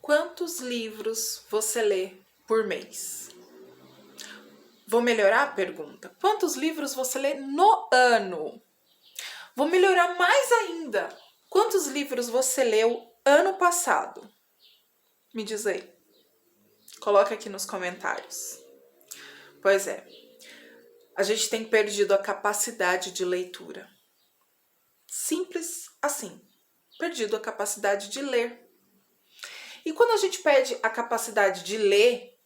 Quantos livros você lê por mês? Vou melhorar a pergunta. Quantos livros você lê no ano? Vou melhorar mais ainda. Quantos livros você leu ano passado? Me diz aí. Coloca aqui nos comentários. Pois é. A gente tem perdido a capacidade de leitura. Simples assim. Perdido a capacidade de ler. E quando a gente perde a capacidade de ler,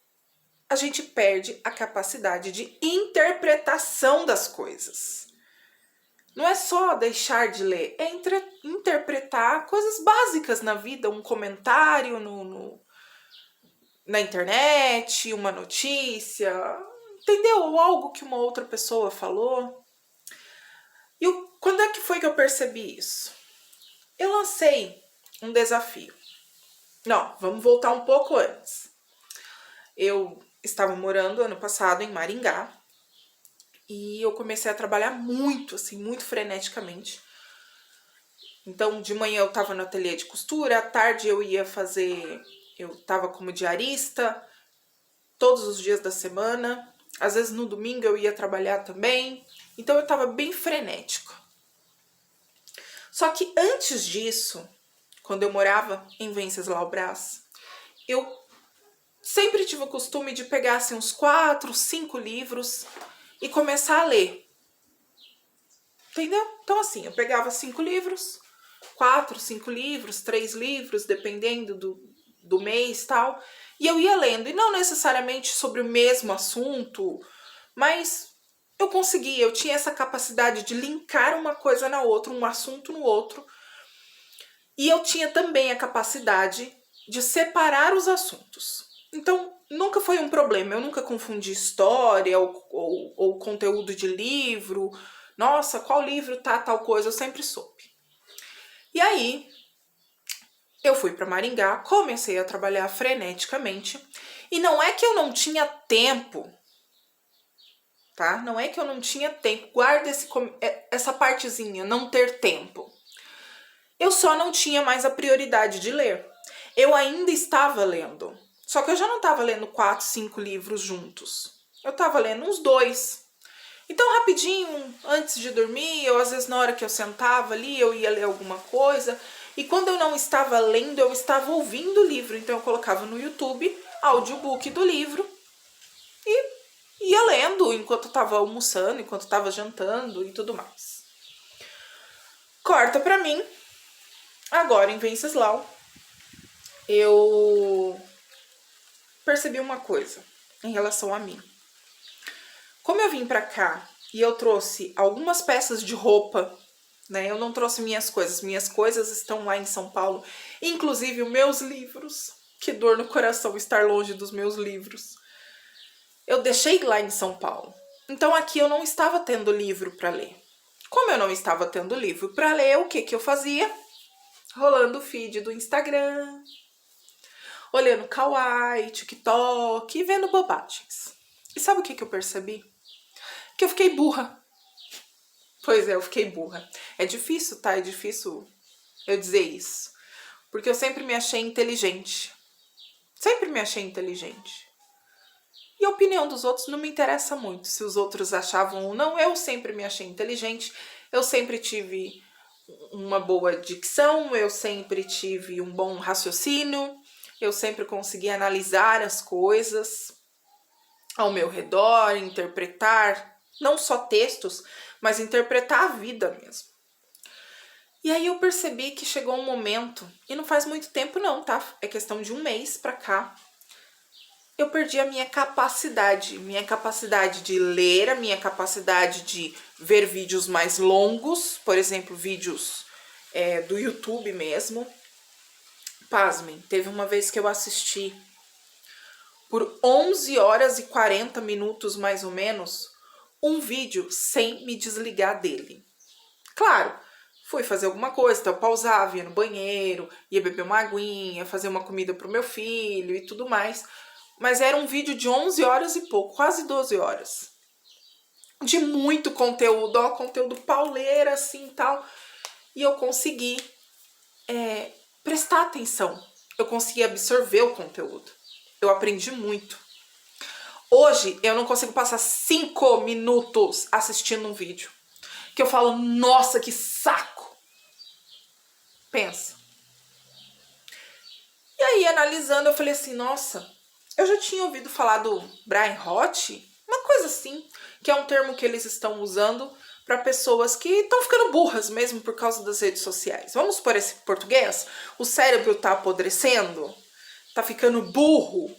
a gente perde a capacidade de interpretação das coisas. Não é só deixar de ler, é interpretar coisas básicas na vida, um comentário na internet, uma notícia, entendeu? Ou algo que uma outra pessoa falou. E quando é que foi que eu percebi isso? Eu lancei um desafio. Não, vamos voltar um pouco antes. Eu estava morando ano passado em Maringá e eu comecei a trabalhar muito, assim, muito freneticamente. Então, de manhã eu estava no ateliê de costura, à tarde eu estava como diarista, todos os dias da semana. Às vezes no domingo eu ia trabalhar também. Então eu estava bem frenético. Só que antes disso, quando eu morava em Venceslau Braz, eu sempre tive o costume de pegar assim, uns 4, 5 livros e começar a ler. Entendeu? Então assim, eu pegava 5 livros, 4, 5 livros, 3 livros, dependendo do mês e tal, e eu ia lendo. E não necessariamente sobre o mesmo assunto, mas eu tinha essa capacidade de linkar uma coisa na outra, um assunto no outro. E eu tinha também a capacidade de separar os assuntos. Então, nunca foi um problema. Eu nunca confundi história ou conteúdo de livro. Nossa, qual livro tá tal coisa? Eu sempre soube. E aí, eu fui para Maringá, comecei a trabalhar freneticamente. E não é que eu não tinha tempo, tá? Não é que eu não tinha tempo. Guarda essa partezinha, não ter tempo. Eu só não tinha mais a prioridade de ler. Eu ainda estava lendo. Só que eu já não estava lendo 4, 5 livros juntos. Eu estava lendo uns 2. Então, rapidinho, antes de dormir, ou às vezes na hora que eu sentava ali, eu ia ler alguma coisa. E quando eu não estava lendo, eu estava ouvindo o livro. Então, eu colocava no YouTube, audiobook do livro. E ia lendo enquanto eu estava almoçando, enquanto eu estava jantando e tudo mais. Corta pra mim. Agora, em Venceslau, eu percebi uma coisa em relação a mim. Como eu vim pra cá e eu trouxe algumas peças de roupa, né? Eu não trouxe minhas coisas estão lá em São Paulo, inclusive os meus livros. Que dor no coração estar longe dos meus livros. Eu deixei lá em São Paulo. Então aqui eu não estava tendo livro para ler. Como eu não estava tendo livro para ler, o que eu fazia? Rolando o feed do Instagram, olhando Kawaii, TikTok e vendo bobagens. E sabe o que eu percebi? Que eu fiquei burra. Pois é, eu fiquei burra. É difícil, tá? É difícil eu dizer isso. Porque eu sempre me achei inteligente. Sempre me achei inteligente. E a opinião dos outros não me interessa muito. Se os outros achavam ou não, eu sempre me achei inteligente. Eu sempre tive uma boa dicção, eu sempre tive um bom raciocínio, eu sempre consegui analisar as coisas ao meu redor, interpretar, não só textos, mas interpretar a vida mesmo. E aí eu percebi que chegou um momento, e não faz muito tempo não, tá? É questão de um mês pra cá, eu perdi a minha capacidade de ler, a minha capacidade de ver vídeos mais longos, por exemplo, vídeos do YouTube mesmo. Pasmem, teve uma vez que eu assisti por 11 horas e 40 minutos mais ou menos, um vídeo sem me desligar dele. Claro, fui fazer alguma coisa, então eu pausava, ia no banheiro, ia beber uma aguinha, fazer uma comida pro meu filho e tudo mais. Mas era um vídeo de 11 horas e pouco, quase 12 horas. De muito conteúdo, ó, conteúdo pauleira assim e tal. E eu consegui prestar atenção eu consegui absorver o conteúdo. Eu aprendi muito. Hoje, eu não consigo passar 5 minutos assistindo um vídeo. Que eu falo, nossa, que saco. Pensa. E aí, analisando, eu falei assim, nossa, eu já tinha ouvido falar do Brain Rot, uma coisa assim, que é um termo que eles estão usando para pessoas que estão ficando burras mesmo por causa das redes sociais. Vamos por esse português? O cérebro tá apodrecendo, tá ficando burro,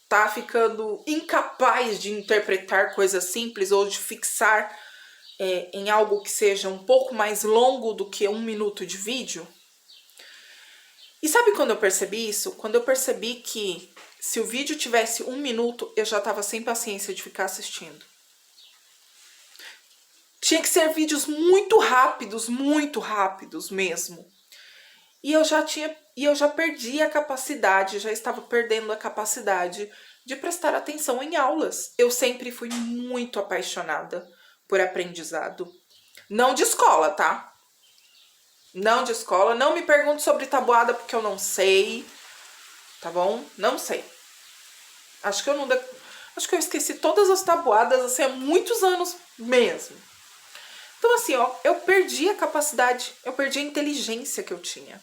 tá ficando incapaz de interpretar coisas simples ou de fixar em algo que seja um pouco mais longo do que 1 minuto de vídeo. E sabe quando eu percebi isso? Quando eu percebi que se o vídeo tivesse 1 minuto, eu já estava sem paciência de ficar assistindo. Tinha que ser vídeos muito rápidos mesmo. E eu já perdi a capacidade, já estava perdendo a capacidade de prestar atenção em aulas. Eu sempre fui muito apaixonada por aprendizado. Não de escola, tá? Não de escola. Não me pergunte sobre tabuada porque eu não sei. Tá bom? Não sei. Acho que eu esqueci todas as tabuadas assim há muitos anos mesmo. Então assim, ó, eu perdi a capacidade, eu perdi a inteligência que eu tinha.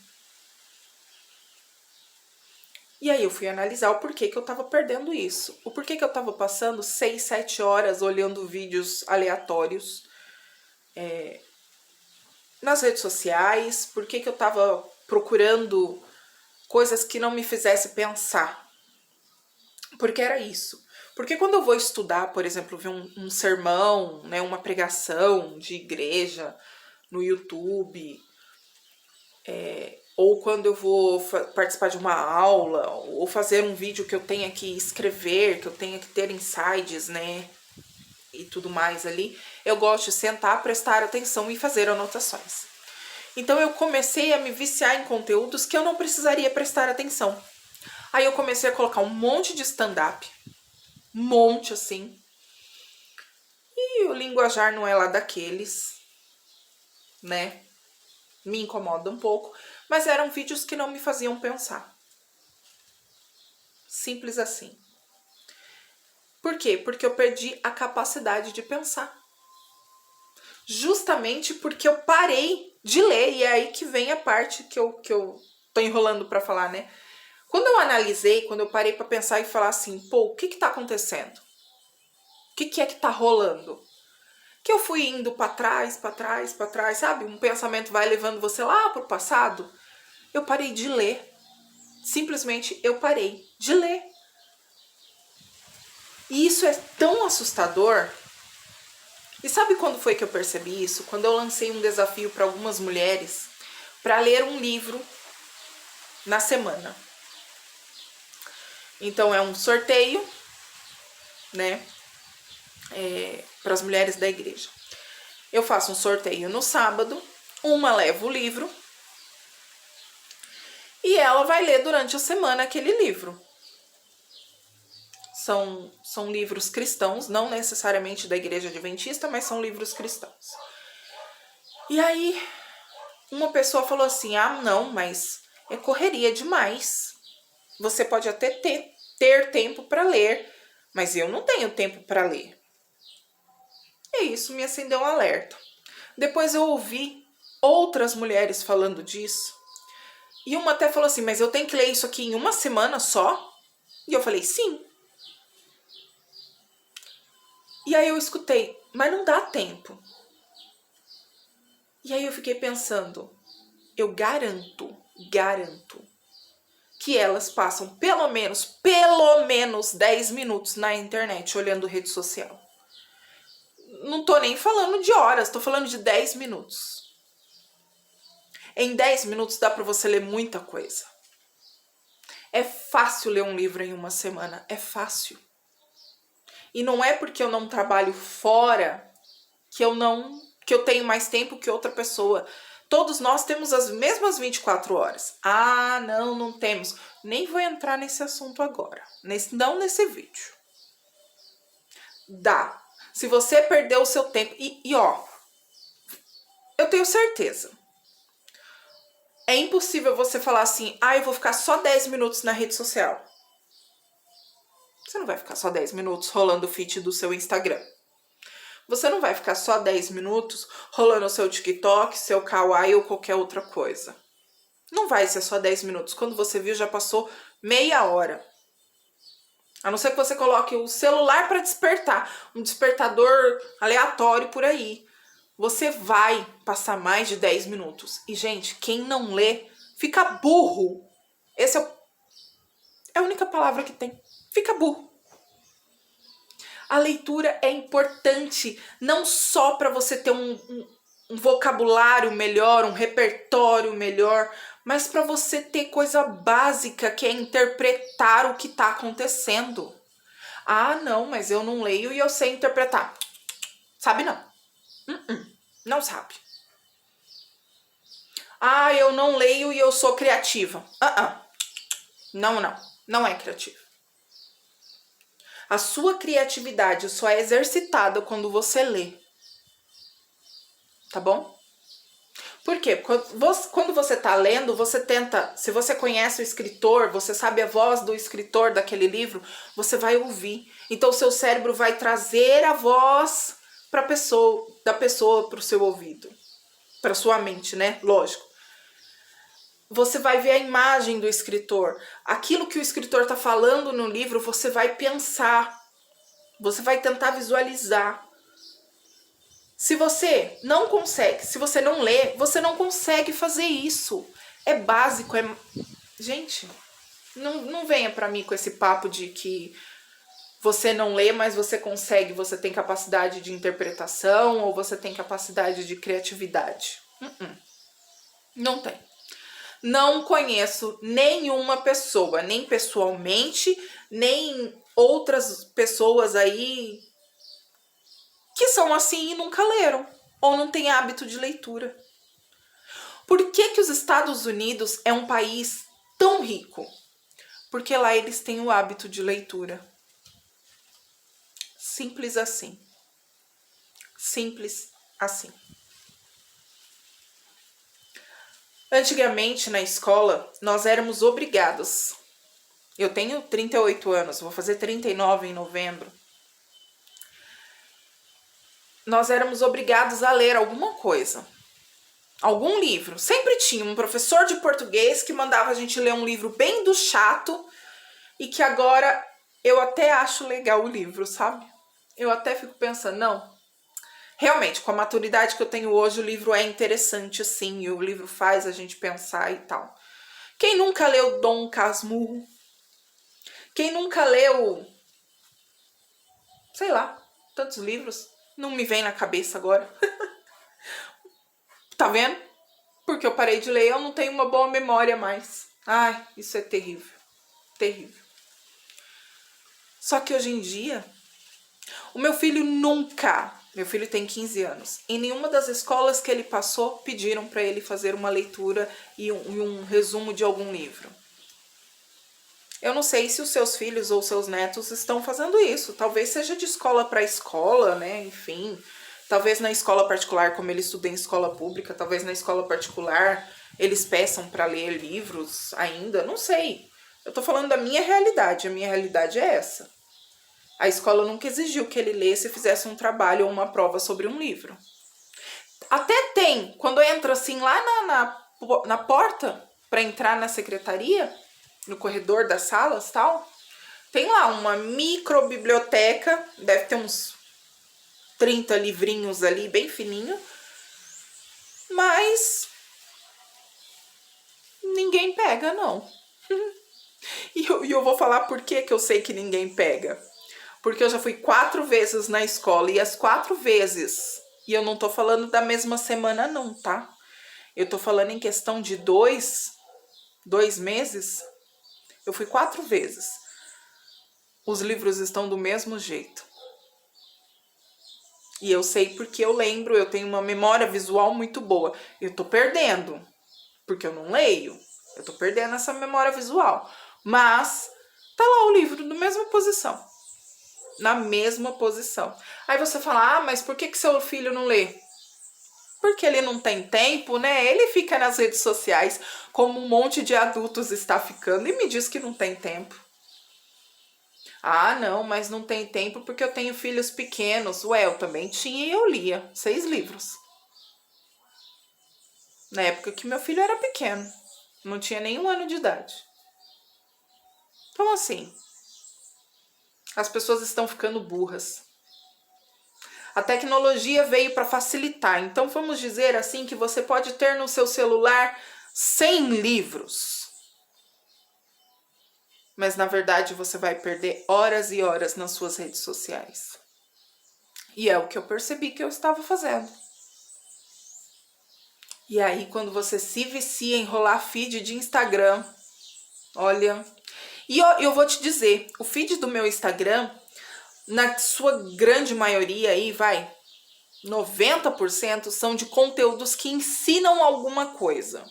E aí eu fui analisar o porquê que eu tava perdendo isso. O porquê que eu tava passando 6, 7 horas olhando vídeos aleatórios nas redes sociais, porquê que eu tava procurando coisas que não me fizessem pensar. Porque era isso. Porque quando eu vou estudar, por exemplo, ver um sermão, né, uma pregação de igreja no YouTube, ou quando eu vou participar de uma aula, ou fazer um vídeo que eu tenha que escrever, que eu tenha que ter insights, né, e tudo mais ali, eu gosto de sentar, prestar atenção e fazer anotações. Então eu comecei a me viciar em conteúdos que eu não precisaria prestar atenção. Aí eu comecei a colocar um monte de stand-up, um monte assim, e o linguajar não é lá daqueles, né, me incomoda um pouco, mas eram vídeos que não me faziam pensar. Simples assim. Por quê? Porque eu perdi a capacidade de pensar. Justamente porque eu parei de ler, e é aí que vem a parte que eu tô enrolando para falar, né? Quando eu analisei, quando eu parei para pensar e falar assim, pô, o que tá acontecendo? O que é que tá rolando? Que eu fui indo para trás, sabe? Um pensamento vai levando você lá pro passado. Eu parei de ler. Simplesmente eu parei de ler. E isso é tão assustador. E sabe quando foi que eu percebi isso? Quando eu lancei um desafio para algumas mulheres para ler um livro na semana. Então é um sorteio, né? Para as mulheres da igreja. Eu faço um sorteio no sábado, uma leva o livro e ela vai ler durante a semana aquele livro. São livros cristãos, não necessariamente da igreja adventista, mas são livros cristãos. E aí, uma pessoa falou assim, ah, não, mas é correria demais. Você pode até ter tempo para ler, mas eu não tenho tempo para ler. E isso me acendeu um alerta. Depois eu ouvi outras mulheres falando disso. E uma até falou assim, mas eu tenho que ler isso aqui em uma semana só? E eu falei, sim. E aí eu escutei, mas não dá tempo. E aí eu fiquei pensando, eu garanto que elas passam pelo menos 10 minutos na internet olhando rede social. Não tô nem falando de horas, tô falando de 10 minutos. Em 10 minutos dá pra você ler muita coisa. É fácil ler um livro em uma semana, é fácil. E não é porque eu não trabalho fora que eu tenho mais tempo que outra pessoa. Todos nós temos as mesmas 24 horas. Ah, não temos. Nem vou entrar nesse assunto agora. Não nesse vídeo. Dá. Se você perdeu o seu tempo... E ó, eu tenho certeza. É impossível você falar assim, eu vou ficar só 10 minutos na rede social. Você não vai ficar só 10 minutos rolando o feed do seu Instagram. Você não vai ficar só 10 minutos rolando o seu TikTok, seu Kawaii ou qualquer outra coisa. Não vai ser só 10 minutos. Quando você viu, já passou meia hora. A não ser que você coloque o celular para despertar. Um despertador aleatório por aí. Você vai passar mais de 10 minutos. E, gente, quem não lê fica burro. Essa é a única palavra que tem. Fica burro. A leitura é importante não só para você ter um vocabulário melhor, um repertório melhor, mas para você ter coisa básica, que é interpretar o que está acontecendo. Não, mas eu não leio e eu sei interpretar. Sabe não. Não sabe. Eu não leio e eu sou criativa. Não é criativa. A sua criatividade só é exercitada quando você tá bom? Por quê? Quando você tá lendo, você tenta, se você conhece o escritor, você sabe a voz do escritor daquele livro, você vai ouvir. Então o seu cérebro vai trazer a voz da pessoa para o seu ouvido, para sua mente, né? Lógico. Você vai ver a imagem do escritor. Aquilo que o escritor está falando no livro, você vai pensar. Você vai tentar visualizar. Se você não consegue, se você não lê, você não consegue fazer isso. É básico, Gente, não venha pra mim com esse papo de que você não lê, mas você consegue, você tem capacidade de interpretação ou você tem capacidade de criatividade. Não tem. Não conheço nenhuma pessoa, nem pessoalmente, nem outras pessoas aí que são assim e nunca leram, ou não têm hábito de leitura. Por que os Estados Unidos é um país tão rico? Porque lá eles têm o hábito de leitura. Simples assim. Simples assim. Antigamente, na escola, nós éramos obrigados. Eu tenho 38 anos, vou fazer 39 em novembro. Nós éramos obrigados a ler alguma coisa. Algum livro. Sempre tinha um professor de português que mandava a gente ler um livro bem do chato e que agora eu até acho legal o livro, sabe? Eu até fico pensando, não. Realmente, com a maturidade que eu tenho hoje, o livro é interessante, sim, e o livro faz a gente pensar e tal. Quem nunca leu Dom Casmurro? Quem nunca leu, sei lá, tantos livros? Não me vem na cabeça agora. Tá vendo? Porque eu parei de ler, eu não tenho uma boa memória mais. Isso é terrível. Terrível. Só que hoje em dia, o meu filho Meu filho tem 15 anos. Em nenhuma das escolas que ele passou, pediram para ele fazer uma leitura e um resumo de algum livro. Eu não sei se os seus filhos ou seus netos estão fazendo isso. Talvez seja de escola para escola, né? Enfim, talvez na escola particular, como ele estuda em escola pública, talvez na escola particular eles peçam para ler livros ainda. Não sei. Eu tô falando da minha realidade. A minha realidade é essa. A escola nunca exigiu que ele lesse e fizesse um trabalho ou uma prova sobre um livro. Até tem, quando entra assim lá na porta para entrar na secretaria, no corredor das salas e tal, tem lá uma micro biblioteca, deve ter uns 30 livrinhos ali, bem fininho, mas ninguém pega, não. E eu vou falar por que eu sei que ninguém pega. Porque eu já fui 4 vezes na escola e as 4 vezes, e eu não tô falando da mesma semana não, tá? Eu tô falando em questão de 2 meses, eu fui 4 vezes. Os livros estão do mesmo jeito. E eu sei porque eu lembro, eu tenho uma memória visual muito boa. Eu tô perdendo, porque eu não leio. Eu tô perdendo essa memória visual. Mas tá lá o livro na mesma posição. Na mesma posição. Aí você fala, mas por que seu filho não lê? Porque ele não tem tempo, né? Ele fica nas redes sociais como um monte de adultos está ficando e me diz que não tem tempo. Ah, não, mas não tem tempo porque eu tenho filhos pequenos. Ué, eu também tinha e eu lia 6 livros. Na época que meu filho era pequeno. Não tinha nem 1 ano de idade. Então, assim, as pessoas estão ficando burras. A tecnologia veio para facilitar. Então, vamos dizer assim que você pode ter no seu celular 100 livros. Mas, na verdade, você vai perder horas e horas nas suas redes sociais. E é o que eu percebi que eu estava fazendo. E aí, quando você se vicia em rolar feed de Instagram, olha... E eu vou te dizer, o feed do meu Instagram, na sua grande maioria aí, 90% são de conteúdos que ensinam alguma coisa.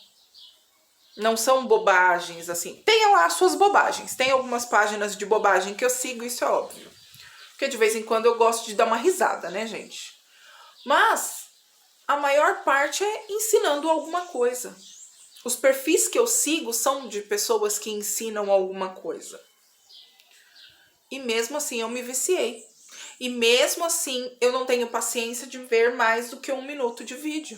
Não são bobagens, assim. Tem lá as suas bobagens. Tem algumas páginas de bobagem que eu sigo, isso é óbvio. Porque de vez em quando eu gosto de dar uma risada, né, gente? Mas a maior parte é ensinando alguma coisa. Os perfis que eu sigo são de pessoas que ensinam alguma coisa. E mesmo assim eu me viciei. E mesmo assim eu não tenho paciência de ver mais do que 1 minuto de vídeo.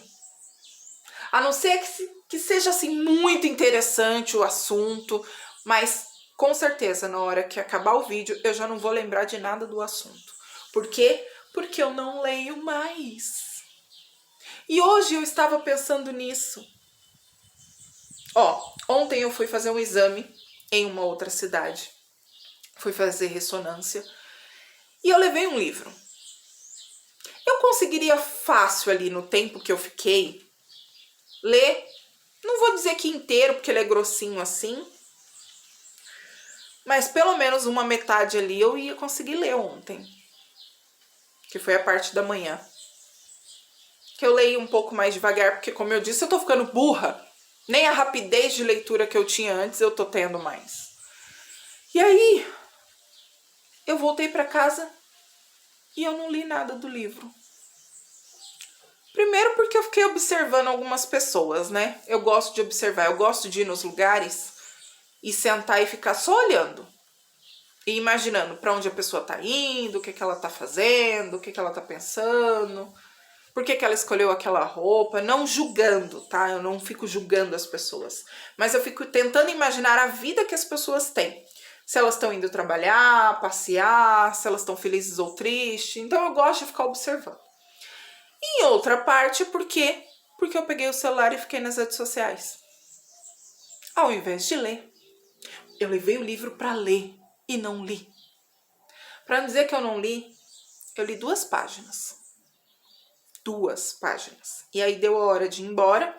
A não ser que seja assim muito interessante o assunto, mas com certeza na hora que acabar o vídeo eu já não vou lembrar de nada do assunto. Por quê? Porque eu não leio mais. E hoje eu estava pensando nisso. Ontem eu fui fazer um exame em uma outra cidade. Fui fazer ressonância. E eu levei um livro. Eu conseguiria fácil ali no tempo que eu fiquei ler. Não vou dizer que inteiro, porque ele é grossinho assim. Mas pelo menos uma metade ali eu ia conseguir ler ontem. Que foi a parte da manhã. Que eu leio um pouco mais devagar, porque como eu disse, eu tô ficando burra. Nem a rapidez de leitura que eu tinha antes eu tô tendo mais. E aí, eu voltei pra casa e eu não li nada do livro. Primeiro porque eu fiquei observando algumas pessoas, né? Eu gosto de observar, eu gosto de ir nos lugares e sentar e ficar só olhando. E imaginando pra onde a pessoa tá indo, o que ela tá fazendo, o que ela tá pensando, por que ela escolheu aquela roupa, não julgando, tá? Eu não fico julgando as pessoas, mas eu fico tentando imaginar a vida que as pessoas têm. Se elas estão indo trabalhar, passear, se elas estão felizes ou tristes. Então eu gosto de ficar observando. E em outra parte, por quê? Porque eu peguei o celular e fiquei nas redes sociais. Ao invés de ler, eu levei o livro para ler e não li. Para não dizer que eu não li, eu li 2 páginas. 2 páginas. E aí deu a hora de ir embora,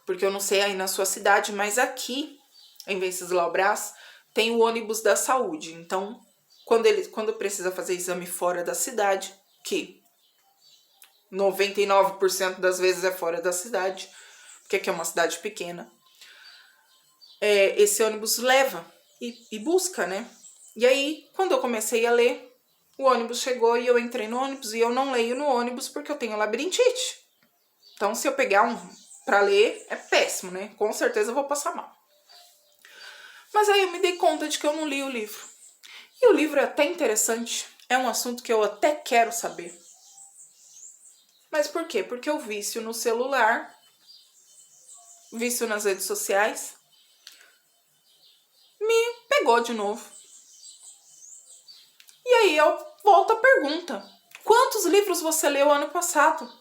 porque eu não sei aí na sua cidade, mas aqui, em Venceslau Braz, tem o ônibus da saúde. Então, quando precisa fazer exame fora da cidade, que 99% das vezes é fora da cidade, porque aqui é uma cidade pequena, esse ônibus leva e busca, né? E aí, quando eu comecei a ler, o ônibus chegou e eu entrei no ônibus e eu não leio no ônibus porque eu tenho labirintite. Então, se eu pegar um pra ler, é péssimo, né? Com certeza eu vou passar mal. Mas aí eu me dei conta de que eu não li o livro. E o livro é até interessante, é um assunto que eu até quero saber. Mas por quê? Porque o vício no celular, vício nas redes sociais, me pegou de novo. E aí eu volto à pergunta. Quantos livros você leu ano passado?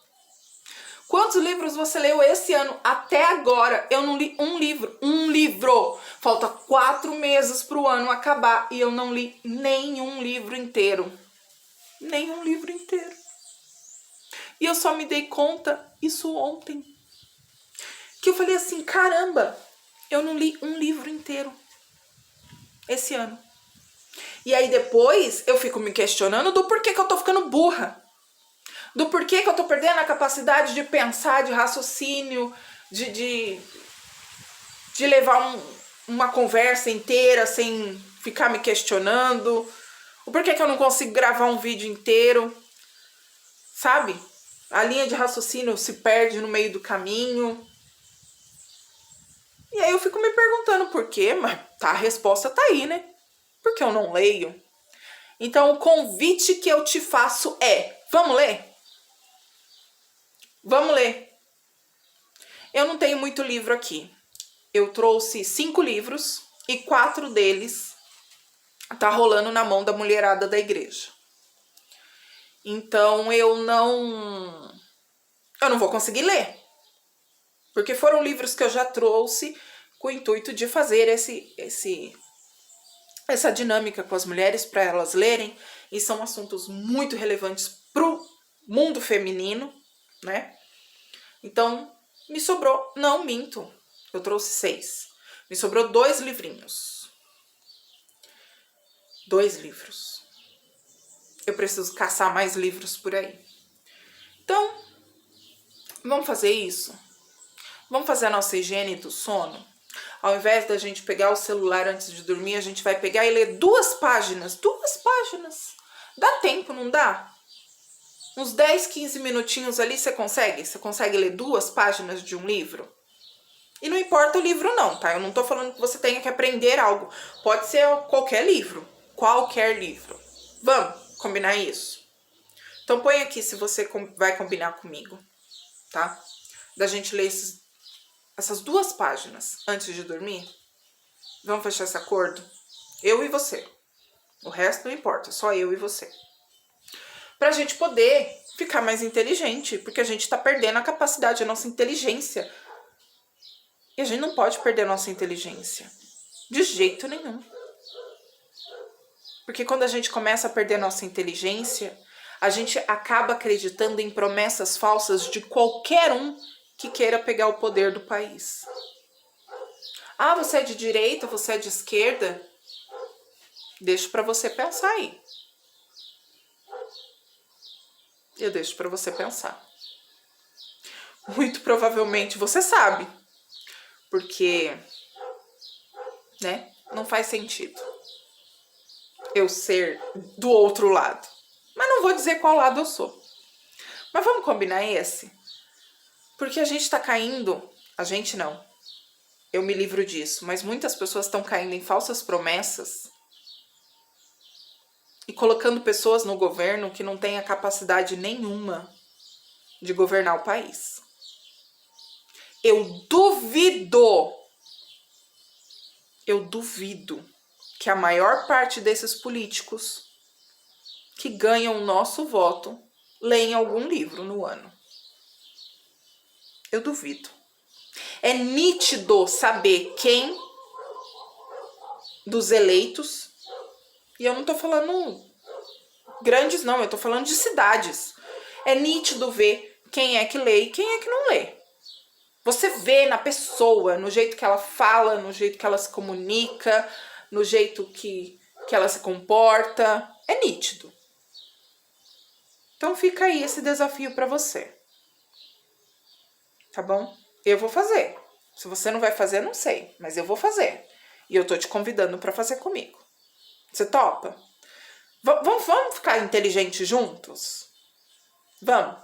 Quantos livros você leu esse ano? Até agora eu não li um livro. Um livro! Falta 4 meses para o ano acabar e eu não li nenhum livro inteiro. Nenhum livro inteiro. E eu só me dei conta isso ontem. Que eu falei assim, caramba, eu não li um livro inteiro esse ano. E aí depois eu fico me questionando do porquê que eu tô ficando burra. Do porquê que eu tô perdendo a capacidade de pensar, de raciocínio, de levar uma conversa inteira sem ficar me questionando. O porquê que eu não consigo gravar um vídeo inteiro, sabe? A linha de raciocínio se perde no meio do caminho. E aí eu fico me perguntando por quê, mas tá, a resposta tá aí, né? Porque eu não leio. Então o convite que eu te faço é: vamos ler? Vamos ler. Eu não tenho muito livro aqui. Eu trouxe 5 livros e 4 deles tá rolando na mão da mulherada da igreja. Então eu não vou conseguir ler. Porque foram livros que eu já trouxe com o intuito de fazer essa dinâmica com as mulheres para elas lerem, e são assuntos muito relevantes pro mundo feminino, né? Então, me sobrou, não minto, eu trouxe 6. Me sobrou 2 livrinhos. 2 livros. Eu preciso caçar mais livros por aí. Então, vamos fazer isso? Vamos fazer a nossa higiene do sono? Ao invés da gente pegar o celular antes de dormir, a gente vai pegar e ler 2 páginas. 2 páginas. Dá tempo, não dá? Uns 10, 15 minutinhos ali você consegue? Você consegue ler 2 páginas de um livro? E não importa o livro não, tá? Eu não tô falando que você tenha que aprender algo. Pode ser qualquer livro. Qualquer livro. Vamos combinar isso? Então põe aqui se você vai combinar comigo, tá? Da gente ler essas 2 páginas antes de dormir. Vamos fechar esse acordo? Eu e você. O resto não importa, só eu e você. Pra gente poder ficar mais inteligente, porque a gente tá perdendo a capacidade, a nossa inteligência. E a gente não pode perder a nossa inteligência. De jeito nenhum. Porque quando a gente começa a perder a nossa inteligência, a gente acaba acreditando em promessas falsas de qualquer um que queira pegar o poder do país. Ah, você é de direita, você é de esquerda? Deixo para você pensar aí. Eu deixo para você pensar. Muito provavelmente você sabe. Porque, né, não faz sentido eu ser do outro lado. Mas não vou dizer qual lado eu sou. Mas vamos combinar esse? Porque a gente tá caindo... A gente não. Eu me livro disso. Mas muitas pessoas estão caindo em falsas promessas e colocando pessoas no governo que não têm a capacidade nenhuma de governar o país. Eu duvido que a maior parte desses políticos que ganham o nosso voto leem algum livro no ano. Eu duvido. É nítido saber quem dos eleitos, e eu não tô falando grandes não, eu tô falando de cidades. É nítido ver quem é que lê e quem é que não lê. Você vê na pessoa, no jeito que ela fala, no jeito que ela se comunica, no jeito que ela se comporta. É nítido. Então fica aí esse desafio para você. Tá bom? Eu vou fazer. Se você não vai fazer, não sei. Mas eu vou fazer. E eu tô te convidando para fazer comigo. Você topa? Vamos ficar inteligentes juntos? Vamos.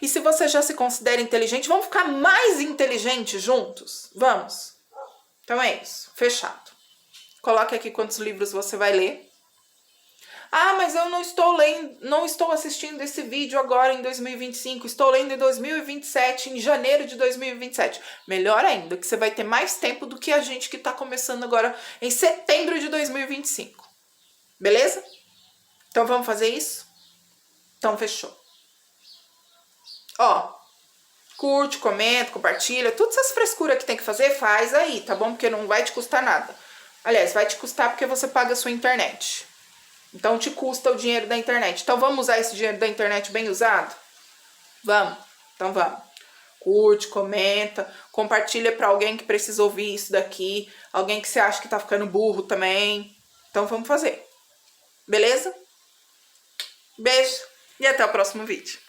E se você já se considera inteligente, vamos ficar mais inteligentes juntos? Vamos? Então é isso. Fechado. Coloque aqui quantos livros você vai ler. Ah, mas eu não estou lendo, não estou assistindo esse vídeo agora em 2025. Estou lendo em 2027, em janeiro de 2027. Melhor ainda, que você vai ter mais tempo do que a gente que está começando agora em setembro de 2025. Beleza? Então vamos fazer isso? Então fechou. Ó, curte, comenta, compartilha, todas essas frescuras que tem que fazer, faz aí, tá bom? Porque não vai te custar nada. Aliás, vai te custar porque você paga a sua internet. Então te custa o dinheiro da internet. Então vamos usar esse dinheiro da internet bem usado? Vamos. Então vamos. Curte, comenta, compartilha pra alguém que precisa ouvir isso daqui, alguém que você acha que tá ficando burro também. Então vamos fazer. Beleza? Beijo e até o próximo vídeo.